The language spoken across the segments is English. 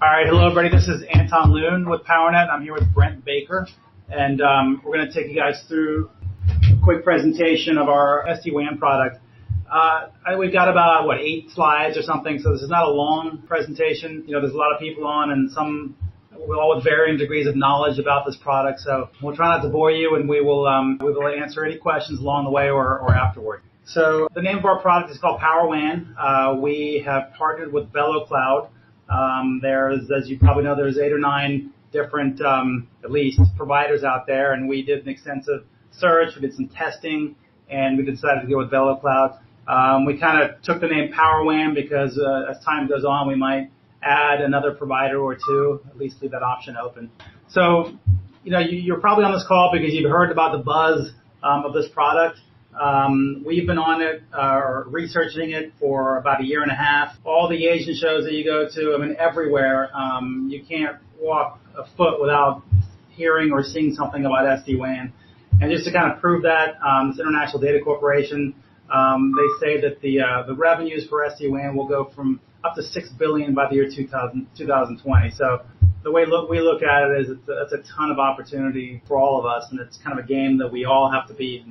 All right, hello everybody. This is Anton Loon with PowerNet. I'm here with Brent Baker, and we're going to take you guys through a quick presentation of our SD-WAN product. We've got about, 8 slides or something, so this is not a long presentation. You know, there's a lot of people on, and some all with varying degrees of knowledge about this product, so we'll try not to bore you, and we will answer any questions along the way or afterward. So the name of our product is called PowerWAN. We have partnered with VeloCloud. There's, as you probably know, there's 8 or 9 different, at least, providers out there, and we did an extensive search, we did some testing, and we decided to go with VeloCloud. We kind of took the name PowerWAN because as time goes on, we might add another provider or two, at least leave that option open. So, you know, you're probably on this call because you've heard about the buzz of this product. We've been on it, or researching it for about 1.5 years. All the agent shows that you go to, I mean, everywhere, you can't walk a foot without hearing or seeing something about SD-WAN. And just to kind of prove that, this International Data Corporation, they say that the revenues for SD-WAN will go from up to $6 billion by the year 2020. So the way we look at it is it's a ton of opportunity for all of us, and it's kind of a game that we all have to beat.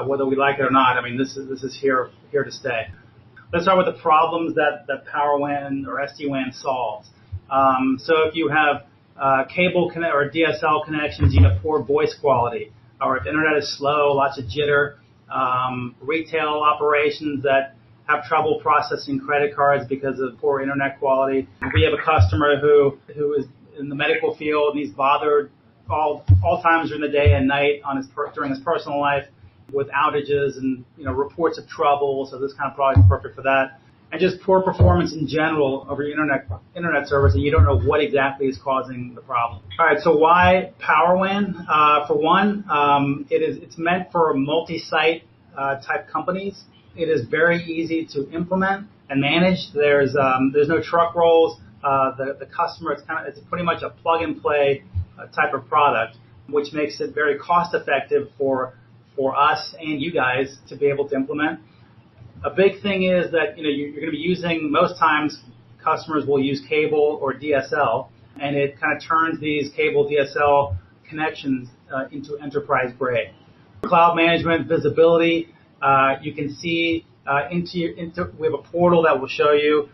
Whether we like it or not, I mean, this is here to stay. Let's start with the problems that PowerWAN or SD-WAN solves. So if you have cable or DSL connections, you have poor voice quality, or if the internet is slow, lots of jitter, retail operations that have trouble processing credit cards because of poor internet quality. We have a customer who is in the medical field, and he's bothered all times during the day and night during his personal life with outages and, you know, reports of trouble. So this kind of product is perfect for that. And just poor performance in general over your internet service, and you don't know what exactly is causing the problem. All right, so why PowerWAN? For one, it's meant for multi-site type companies. It is very easy to implement and manage. There's no truck rolls. The customer, it's pretty much a plug and play type of product, which makes it very cost effective for us and you guys to be able to implement. A big thing is that, you know, you're going to be using, most times customers will use cable or DSL, and it kind of turns these cable DSL connections into enterprise grade. Cloud management, visibility, you can see we have a portal that will show you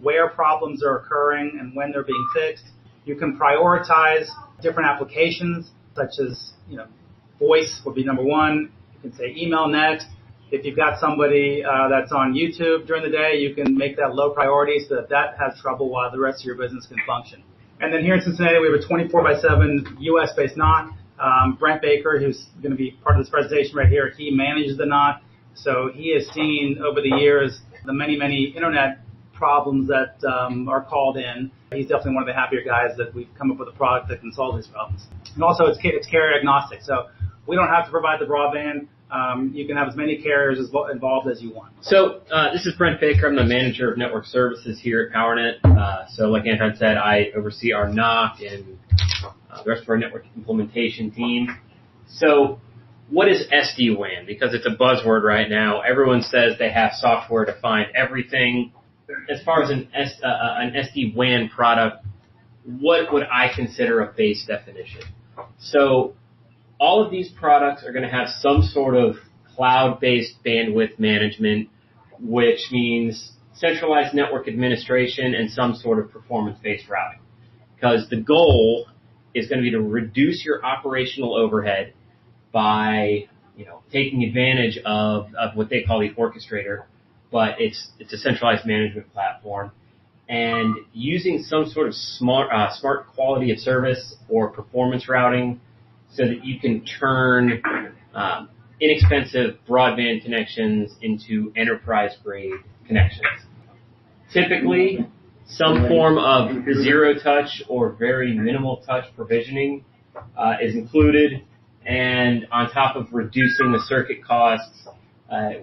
where problems are occurring and when they're being fixed. You can prioritize different applications, such as, you know, voice would be number one. You can say email next. If you've got somebody that's on YouTube during the day, you can make that low priority so that has trouble while the rest of your business can function. And then here in Cincinnati, we have a 24/7 US-based NOC. Brent Baker, who's going to be part of this presentation right here, he manages the NOC. So he has seen over the years the many internet problems that are called in. He's definitely one of the happier guys that we've come up with a product that can solve these problems. And also, it's carrier agnostic. So we don't have to provide the broadband. You can have as many carriers involved as you want. So this is Brent Baker. I'm the manager of network services here at PowerNet. So like Anton said, I oversee our NOC and the rest of our network implementation team. So what is SD-WAN? Because it's a buzzword right now. Everyone says they have software to find everything. As far as an SD-WAN product, what would I consider a base definition? So all of these products are going to have some sort of cloud-based bandwidth management, which means centralized network administration and some sort of performance-based routing. Because the goal is going to be to reduce your operational overhead by, you know, taking advantage of what they call the orchestrator, but it's a centralized management platform, and using some sort of smart quality of service or performance routing so that you can turn inexpensive broadband connections into enterprise-grade connections. Typically, some form of zero-touch or very minimal-touch provisioning is included, and on top of reducing the circuit costs,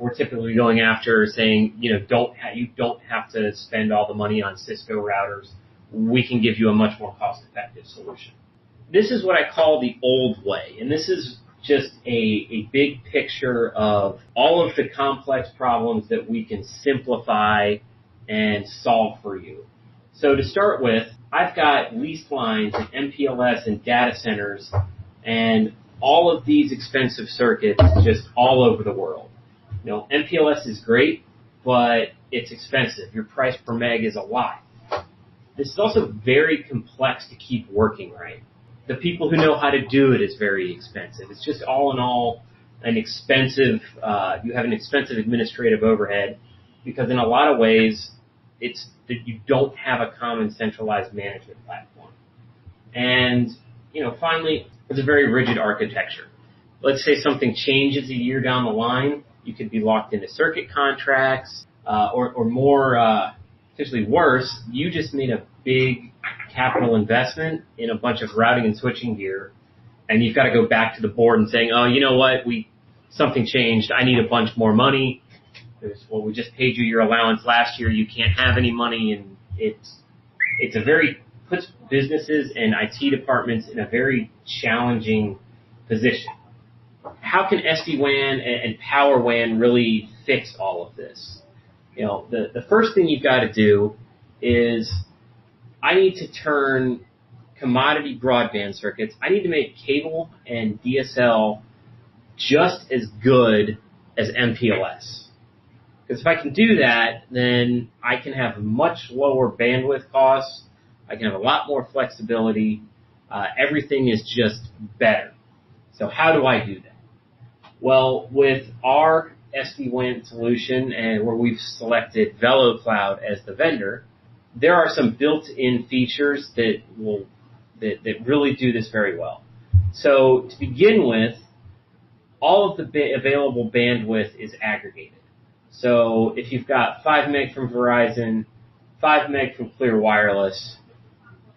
we're typically going after saying, you know, you don't have to spend all the money on Cisco routers. We can give you a much more cost-effective solution. This is what I call the old way, and this is just a big picture of all of the complex problems that we can simplify and solve for you. So to start with, I've got leased lines and MPLS and data centers and all of these expensive circuits just all over the world. You know, MPLS is great, but it's expensive. Your price per meg is a lot. This is also very complex to keep working right. The people who know how to do it is very expensive. It's just all in all an expensive, you have an expensive administrative overhead because in a lot of ways it's that you don't have a common centralized management platform. And, you know, finally, it's a very rigid architecture. Let's say something changes a year down the line. You could be locked into circuit contracts, or more, potentially worse, you just made a big capital investment in a bunch of routing and switching gear, and you've got to go back to the board and saying, oh, you know what, something changed, I need a bunch more money. Well, we just paid you your allowance last year, you can't have any money, and puts businesses and IT departments in a very challenging position. How can SD-WAN and PowerWAN really fix all of this? You know, the first thing you've got to do is I need to turn commodity broadband circuits, I need to make cable and DSL just as good as MPLS. Because if I can do that, then I can have much lower bandwidth costs, I can have a lot more flexibility, everything is just better. So how do I do that? Well, with our SD-WAN solution and where we've selected VeloCloud as the vendor, there are some built-in features that really do this very well. So to begin with, all of the available bandwidth is aggregated. So if you've got 5 meg from Verizon, 5 meg from Clear Wireless,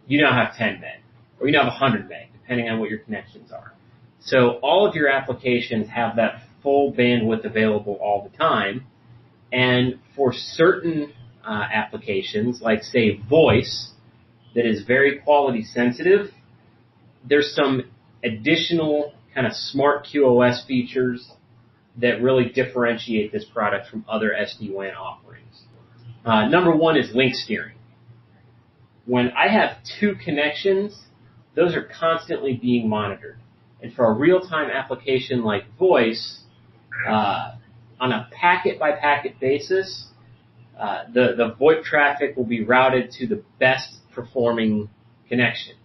you now have 10 meg, or you now have 100 meg, depending on what your connections are. So all of your applications have that full bandwidth available all the time. And for certain applications, like say voice, that is very quality sensitive, there's some additional kind of smart QoS features that really differentiate this product from other SD-WAN offerings. Number one is link steering. When I have 2 connections, those are constantly being monitored. And for a real-time application like voice, on a packet-by-packet basis, the VoIP traffic will be routed to the best performing connection.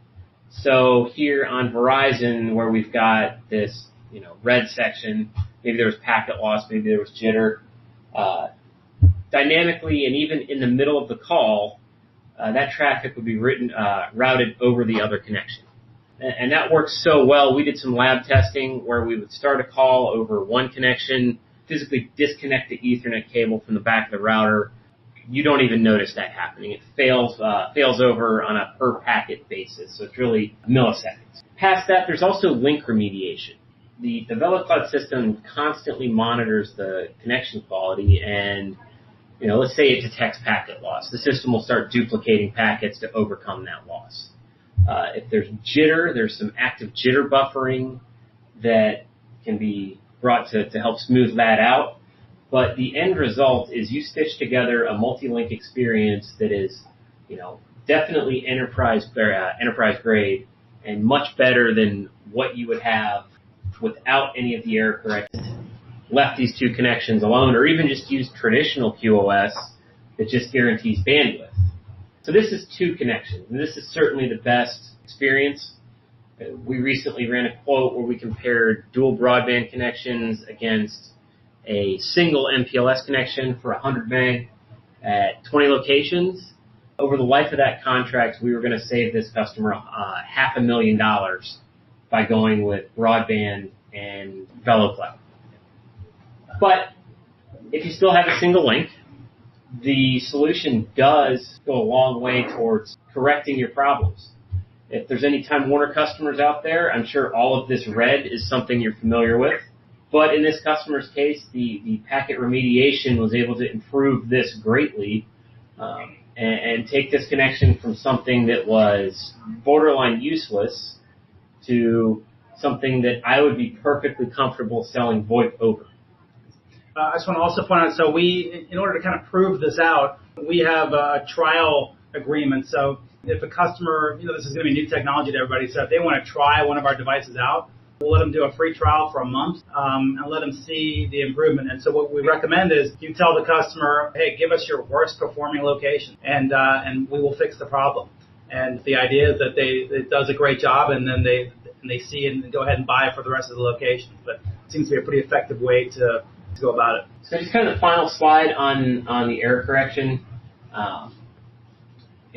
So here on Verizon, where we've got this, red section, maybe there was packet loss, maybe there was jitter, dynamically and even in the middle of the call, that traffic would be routed over the other connection. And that works so well. We did some lab testing where we would start a call over one connection, physically disconnect the Ethernet cable from the back of the router. You don't even notice that happening. It fails over on a per packet basis, so it's really milliseconds. Past that, there's also link remediation. The VeloCloud system constantly monitors the connection quality, and let's say it detects packet loss. The system will start duplicating packets to overcome that loss. If there's jitter, there's some active jitter buffering that can be brought to help smooth that out. But the end result is you stitch together a multi-link experience that is, definitely enterprise grade and much better than what you would have without any of the error correction. Left these 2 connections alone, or even just use traditional QoS that just guarantees bandwidth. So this is 2 connections, and this is certainly the best experience. We recently ran a quote where we compared dual broadband connections against a single MPLS connection for 100 meg at 20 locations. Over the life of that contract, we were going to save this customer $500,000 by going with broadband and VeloCloud. But if you still have a single link, the solution does go a long way towards correcting your problems. If there's any Time Warner customers out there, I'm sure all of this red is something you're familiar with. But in this customer's case, the packet remediation was able to improve this greatly and take this connection from something that was borderline useless to something that I would be perfectly comfortable selling VoIP over. I just want to also point out, so in order to kind of prove this out, we have a trial agreement. So if a customer, this is going to be new technology to everybody, so if they want to try one of our devices out, we'll let them do a free trial for a month and let them see the improvement. And so what we recommend is you tell the customer, hey, give us your worst performing location, and we will fix the problem. And the idea is that it does a great job, and then they see it and go ahead and buy it for the rest of the locations. But it seems to be a pretty effective way to go about it. So just kind of the final slide on the error correction.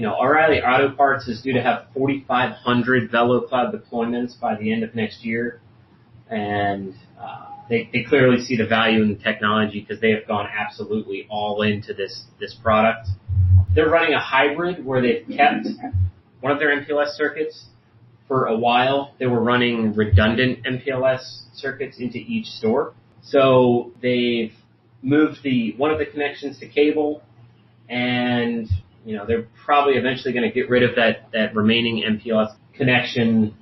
O'Reilly Auto Parts is due to have 4,500 VeloCloud deployments by the end of next year, and they clearly see the value in the technology because they have gone absolutely all into this product. They're running a hybrid where they've kept one of their MPLS circuits. For a while, they were running redundant MPLS circuits into each store. So they've moved one of the connections to cable, and they're probably eventually going to get rid of that remaining MPLS connection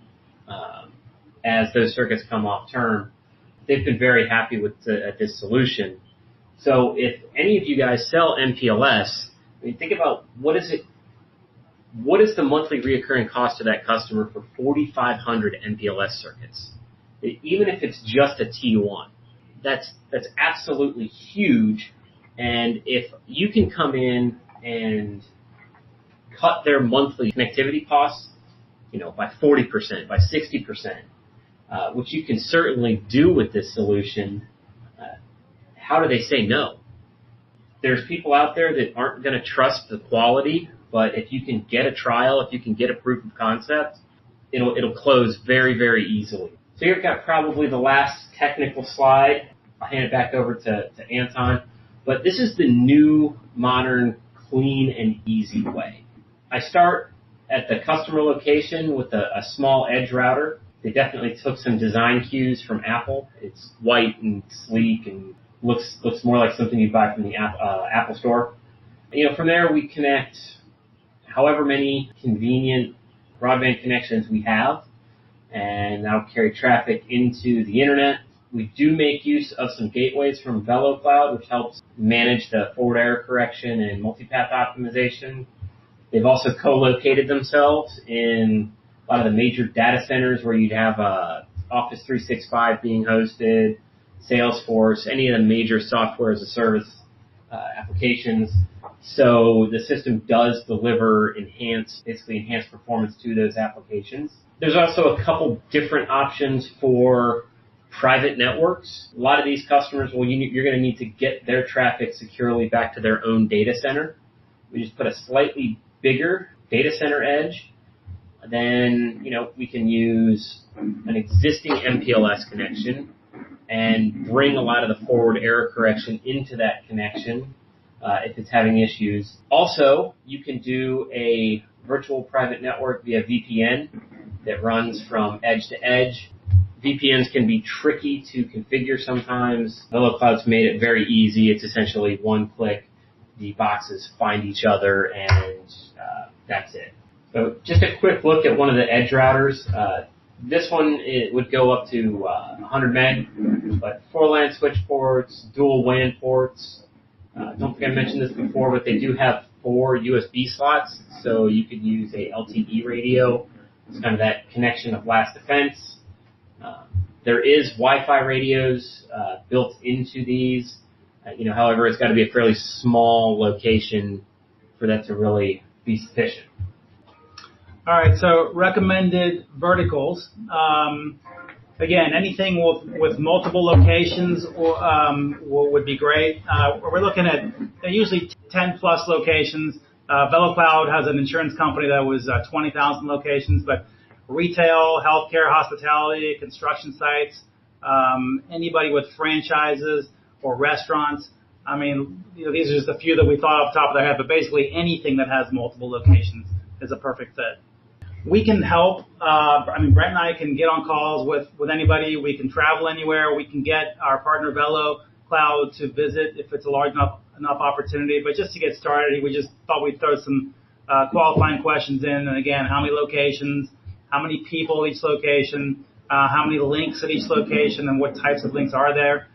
as those circuits come off term. They've been very happy with this solution. So if any of you guys sell MPLS, think about what is the monthly reoccurring cost to that customer for 4,500 MPLS circuits? Even if it's just a T1, that's absolutely huge. And if you can come in and cut their monthly connectivity costs, by 40%, by 60%, which you can certainly do with this solution, how do they say no? There's people out there that aren't going to trust the quality, but if you can get a trial, if you can get a proof of concept, it'll close very, very easily. So here I've got probably the last technical slide. I'll hand it back over to Anton. But this is the new, modern, clean, and easy way. I start at the customer location with a small edge router. They definitely took some design cues from Apple. It's white and sleek and looks more like something you'd buy from the Apple store. From there we connect however many convenient broadband connections we have, and that'll carry traffic into the internet. We do make use of some gateways from VeloCloud, which helps manage the forward error correction and multipath optimization. They've also co-located themselves in a lot of the major data centers where you'd have Office 365 being hosted, Salesforce, any of the major software as a service applications. So the system does deliver enhanced performance to those applications. There's also a couple different options for private networks. A lot of these customers, you're going to need to get their traffic securely back to their own data center. We just put a slightly bigger data center edge. Then, we can use an existing MPLS connection and bring a lot of the forward error correction into that connection if it's having issues. Also, you can do a virtual private network via VPN that runs from edge to edge. VPNs can be tricky to configure sometimes. VeloCloud's made it very easy. It's essentially one click. The boxes find each other, and that's it. So just a quick look at one of the edge routers. This one, it would go up to 100 meg, but 4 LAN switch ports, dual WAN ports. Don't think I mentioned this before, but they do have 4 USB slots, so you could use a LTE radio. It's kind of that connection of last defense. There is Wi-Fi radios built into these. However, it's got to be a fairly small location for that to really be sufficient. All right, so recommended verticals. Again, anything with multiple locations would be great. We're looking at usually 10 plus locations. VeloCloud has an insurance company that was 20,000 locations, but retail, healthcare, hospitality, construction sites, anybody with franchises or restaurants. These are just a few that we thought off the top of our head, but basically anything that has multiple locations is a perfect fit. We can help. Brent and I can get on calls with anybody. We can travel anywhere. We can get our partner VeloCloud to visit if it's a large enough opportunity. But just to get started, we just thought we'd throw some qualifying questions in. And again, how many locations, how many people at each location, how many links at each location, and what types of links are there.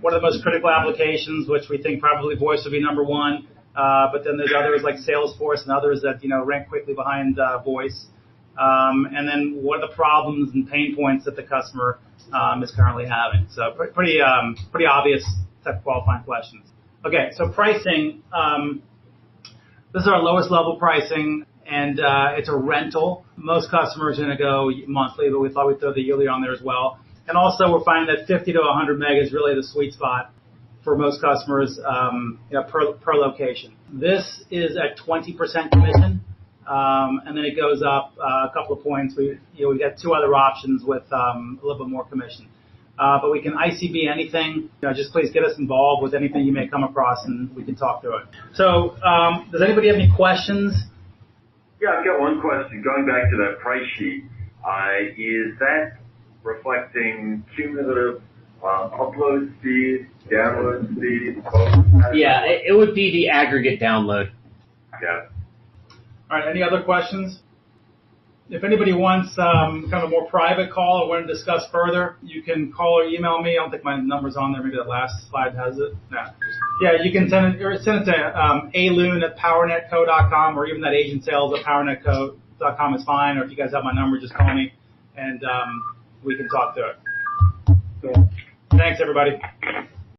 What are the most critical applications, which we think probably voice would be number one. but then there's others like Salesforce and others that, rank quickly behind voice. And then what are the problems and pain points that the customer is currently having? So pretty obvious type of qualifying questions. Okay, so pricing. This is our lowest level pricing, and it's a rental. Most customers are going to go monthly, but we thought we'd throw the yearly on there as well. And also, we're finding that 50 to 100 meg is really the sweet spot for most customers per location. This is at 20% commission. And then it goes up a couple of points. We got two other options with a little bit more commission. But we can ICB anything. Just please get us involved with anything you may come across, and we can talk through it. So, does anybody have any questions? Yeah, I've got one question. Going back to that price sheet, is that reflecting cumulative upload speed, download speed? Yeah, it would be the aggregate download. Yeah. All right, any other questions? If anybody wants kind of a more private call or want to discuss further, you can call or email me. I don't think my number's on there. Maybe that last slide has it. No. Yeah, you can send it to aloon@powernetco.com, or even that agentsales@powernetco.com is fine. Or if you guys have my number, just call me, and we can talk through it. Cool. Thanks, everybody.